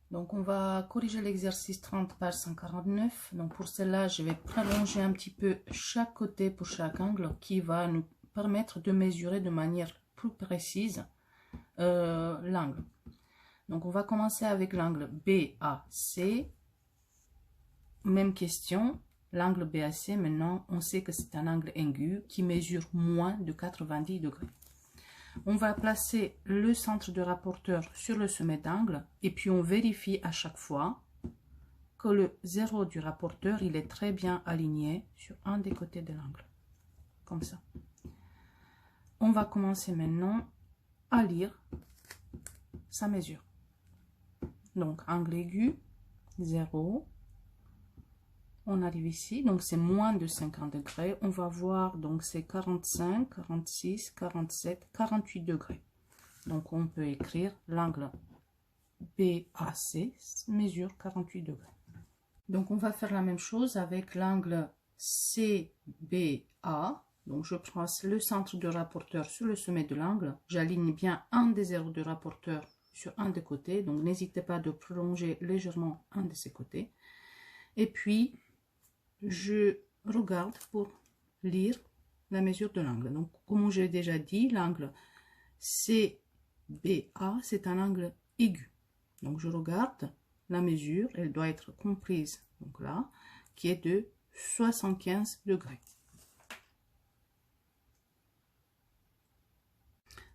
Donc on va corriger l'exercice 30 page 149. Donc pour cela, je vais prolonger un petit peu chaque côté pour chaque angle qui va nous permettre de mesurer de manière plus précise l'angle. Donc on va commencer avec l'angle BAC. Même question, l'angle BAC, maintenant on sait que c'est un angle aigu qui mesure moins de 90 degrés. On va placer le centre de rapporteur sur le sommet d'angle et puis on vérifie à chaque fois que le zéro du rapporteur il est très bien aligné sur un des côtés de l'angle, comme ça. On va commencer maintenant à lire sa mesure. Donc angle aigu, 0. On arrive ici, donc c'est moins de 50 degrés. On va voir, donc c'est 45, 46, 47, 48 degrés. Donc on peut écrire l'angle BAC mesure 48 degrés. Donc on va faire la même chose avec l'angle CBA. Donc je place le centre de rapporteur sur le sommet de l'angle. J'aligne bien un des zéros de rapporteur sur un des côtés. Donc n'hésitez pas de prolonger légèrement un de ces côtés. Et puis je regarde pour lire la mesure de l'angle. Donc, comme j'ai déjà dit, l'angle CBA, c'est un angle aigu. Donc, je regarde la mesure, elle doit être comprise, donc là, qui est de 75 degrés.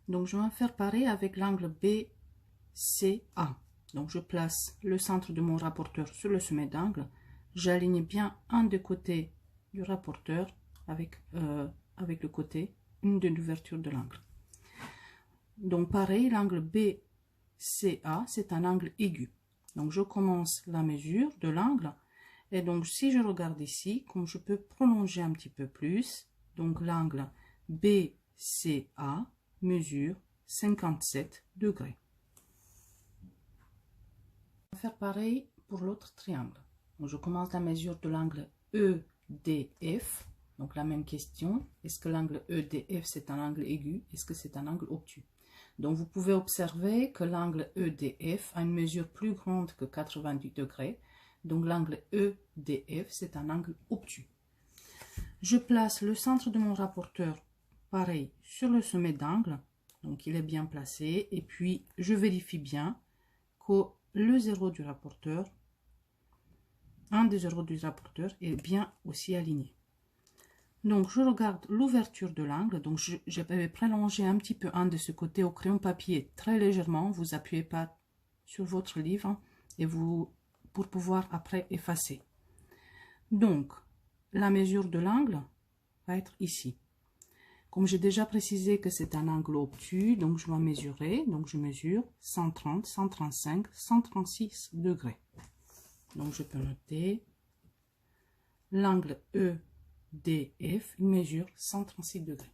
Donc, je vais faire pareil avec l'angle BCA. Donc, je place le centre de mon rapporteur sur le sommet d'angle. J'aligne bien un des côtés du rapporteur avec le côté, une de l'ouverture de l'angle. Donc pareil, l'angle BCA, c'est un angle aigu. Donc je commence la mesure de l'angle. Et donc si je regarde ici, comme je peux prolonger un petit peu plus, donc l'angle BCA mesure 57 degrés. On va faire pareil pour l'autre triangle. Donc, je commence la mesure de l'angle EDF. Donc la même question. Est-ce que l'angle EDF c'est un angle aigu? Est-ce que c'est un angle obtus? Donc vous pouvez observer que l'angle EDF a une mesure plus grande que 90 degrés. Donc l'angle EDF c'est un angle obtus. Je place le centre de mon rapporteur pareil sur le sommet d'angle. Donc il est bien placé. Et puis je vérifie bien que le zéro du rapporteur, un des zéros du rapporteur est bien aussi aligné. Donc je regarde l'ouverture de l'angle, donc je vais prolonger un petit peu un de ce côté au crayon papier très légèrement, vous appuyez pas sur votre livre et vous pour pouvoir après effacer. Donc la mesure de l'angle va être ici. Comme j'ai déjà précisé que c'est un angle obtus, donc je vais mesurer, donc je mesure 130, 135, 136 degrés. Donc je peux noter l'angle EDF, il mesure 136 degrés.